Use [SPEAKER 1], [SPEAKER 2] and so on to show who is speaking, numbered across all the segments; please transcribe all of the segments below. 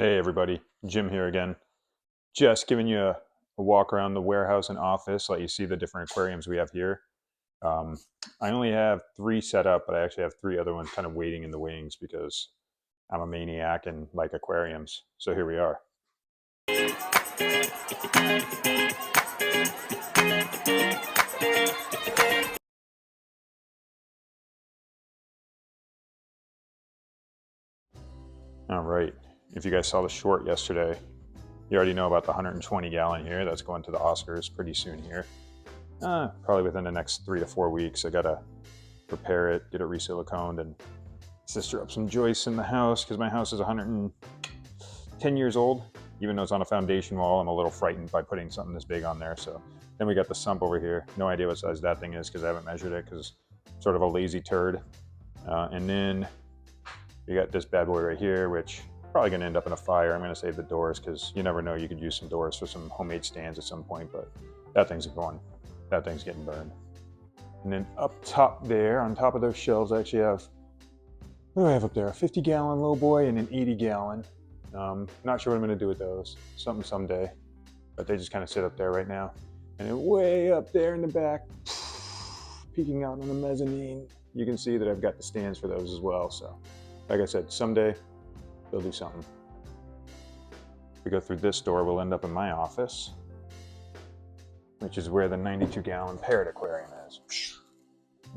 [SPEAKER 1] Hey everybody, Jim here again. Just giving you a walk around the warehouse and office, let you see the different aquariums we have here. Um, I only have 3 set up, but I actually have 3 other ones kind of waiting in the wings because I'm a maniac and like aquariums. So here we are. All right, if you guys saw the short yesterday, you already know about the 120 gallon here. That's going to the Oscars pretty soon here. Probably within the next 3 to 4 weeks. I gotta prepare it, get it re-siliconed, and sister up some joists in the house because my house is 110 years old. Even though it's on a foundation wall, I'm a little frightened by putting something this big on there. So then we got the sump over here. No idea what size that thing is because I haven't measured it because it's sort of a lazy turd. And then we got this bad boy right here, which probably going to end up in a fire. I'm going to save the doors because you never know. You could use some doors for some homemade stands at some point, but that thing's going. That thing's getting burned. And then up top there, on top of those shelves, I actually have, what do I have up there? A 50 gallon low boy and an 80 gallon. Not sure what I'm going to do with those. Something someday. But they just kind of sit up there right now. And then way up there in the back, peeking out on the mezzanine, you can see that I've got the stands for those as well. So, like I said, someday they'll do something. If we go through this door, we'll end up in my office, which is where the 92 gallon parrot aquarium is.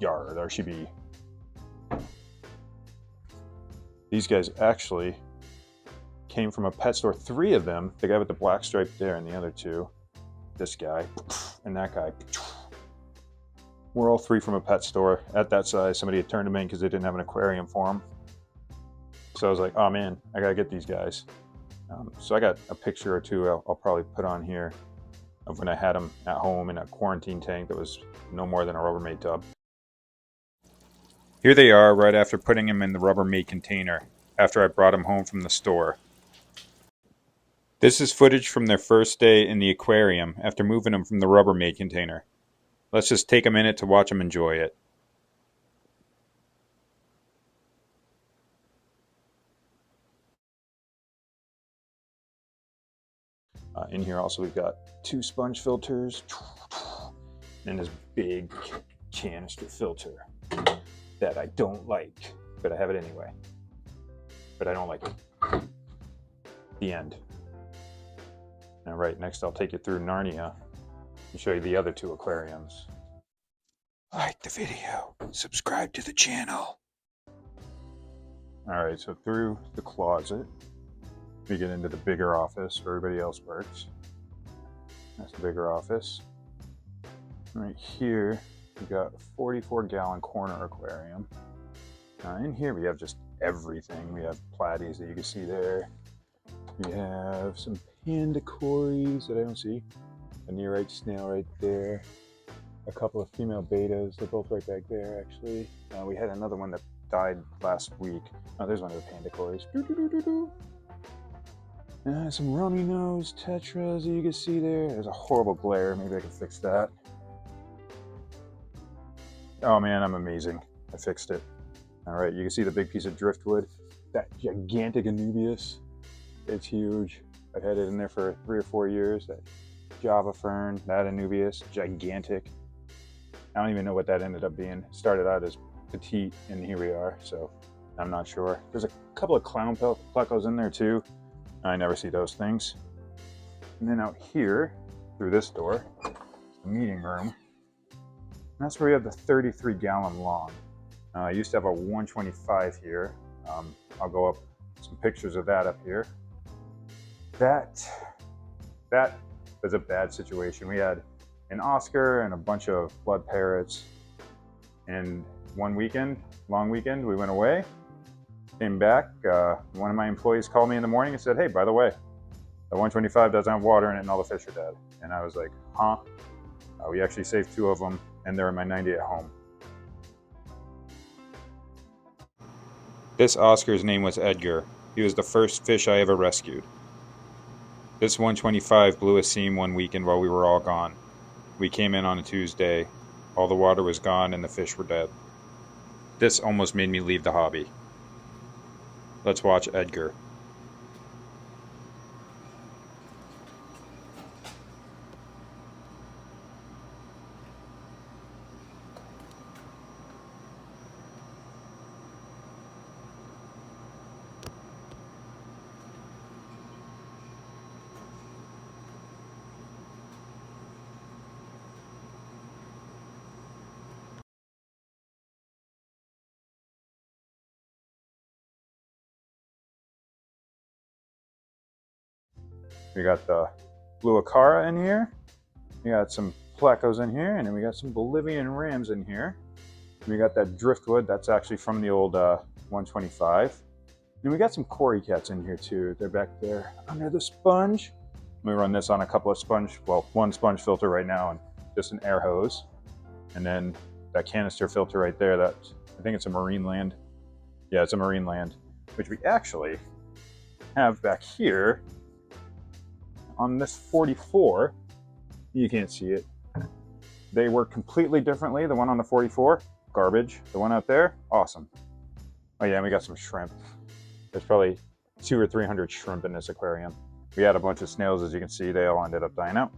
[SPEAKER 1] Yar, there she be. These guys actually came from a pet store. 3 of them, the guy with the black stripe there and the other 2, this guy and that guy. We're all 3 from a pet store at that size. Somebody had turned them in because they didn't have an aquarium for them. So I was like, oh man, I gotta get these guys. So I got a picture or 2 I'll probably put on here of when I had them at home in a quarantine tank that was no more than a Rubbermaid tub. Here they are right after putting them in the Rubbermaid container, after I brought them home from the store. This is footage from their first day in the aquarium after moving them from the Rubbermaid container. Let's just take a minute to watch them enjoy it. In here also we've got 2 sponge filters and this big canister filter that I don't like, but I have it anyway. But I don't like it. The end. All right, next I'll take you through Narnia and show you the other 2 aquariums. Like the video, subscribe to the channel. All right, so through the closet, we get into the bigger office where everybody else works. That's the bigger office. Right here, we got a 44 gallon corner aquarium. In here we have just everything. We have platies that you can see there. We have some panda cories that I don't see. A nearite snail right there. A couple of female betas. They're both right back there, actually. We had another one that died last week. Oh, there's one of the panda cories. Some rummy nose tetras that you can see there. There's a horrible glare. Maybe I can fix that. Oh man, I'm amazing. I fixed it. All right, you can see the big piece of driftwood. That gigantic Anubias. It's huge. I've had it in there for 3 or 4 years. That Java fern, that Anubias, gigantic. I don't even know what that ended up being. It started out as petite, and here we are, so I'm not sure. There's a couple of clown plecos in there too. I never see those things. And then out here, through this door, is the meeting room. And that's where we have the 33 gallon lawn. I used to have a 125 here. I'll go up some pictures of that up here. That was a bad situation. We had an Oscar and a bunch of blood parrots. And one weekend, long weekend, we went away. Came back, one of my employees called me in the morning and said, hey, by the way, the 125 doesn't have water in it and all the fish are dead. And I was like, huh? We actually saved 2 of them and they're in my 90 at home. This Oscar's name was Edgar. He was the first fish I ever rescued. This 125 blew a seam one weekend while we were all gone. We came in on a Tuesday. All the water was gone and the fish were dead. This almost made me leave the hobby. Let's watch Edgar. We got the blue acara in here. We got some plecos in here, and then we got some Bolivian rams in here. We got that driftwood. That's actually from the old 125. And we got some cory cats in here too. They're back there under the sponge. We run this on a couple of one sponge filter right now and just an air hose. And then that canister filter right there, I think it's a Marine Land. Yeah, it's a Marine Land, which we actually have back here on this 44. You can't see it. They work completely differently. The one on the 44, garbage. The one out there, awesome. Oh yeah, and we got some shrimp. There's probably 200 or 300 shrimp in this aquarium. We had a bunch of snails, as you can see. They all ended up dying out.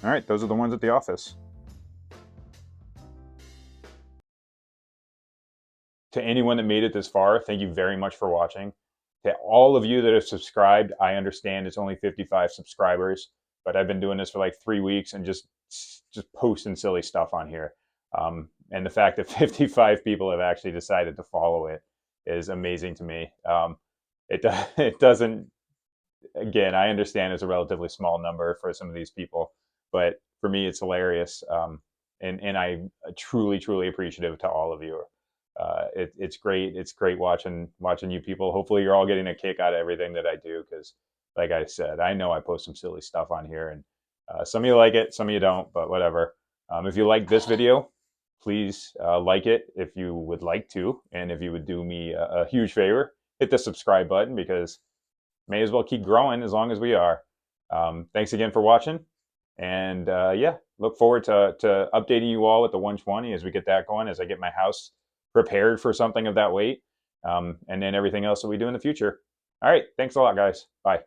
[SPEAKER 1] All right, those are the ones at the office. To anyone that made it this far, thank you very much for watching. To all of you that have subscribed, I understand it's only 55 subscribers, but I've been doing this for like 3 weeks and just posting silly stuff on here. And the fact that 55 people have actually decided to follow it is amazing to me. It doesn't, again, I understand it's a relatively small number for some of these people, but for me, it's hilarious. And I'm truly, truly appreciative to all of you. It's great. It's great watching you people. Hopefully you're all getting a kick out of everything that I do, because like I said, I know I post some silly stuff on here, and some of you like it, some of you don't, but whatever. If you like this video, please like it if you would like to, and if you would do me a huge favor, hit the subscribe button, because may as well keep growing as long as we are. Thanks again for watching, and yeah, look forward to updating you all with the 120 as we get that going, as I get my house prepared for something of that weight, and then everything else that we do in the future. All right, thanks a lot, guys. Bye.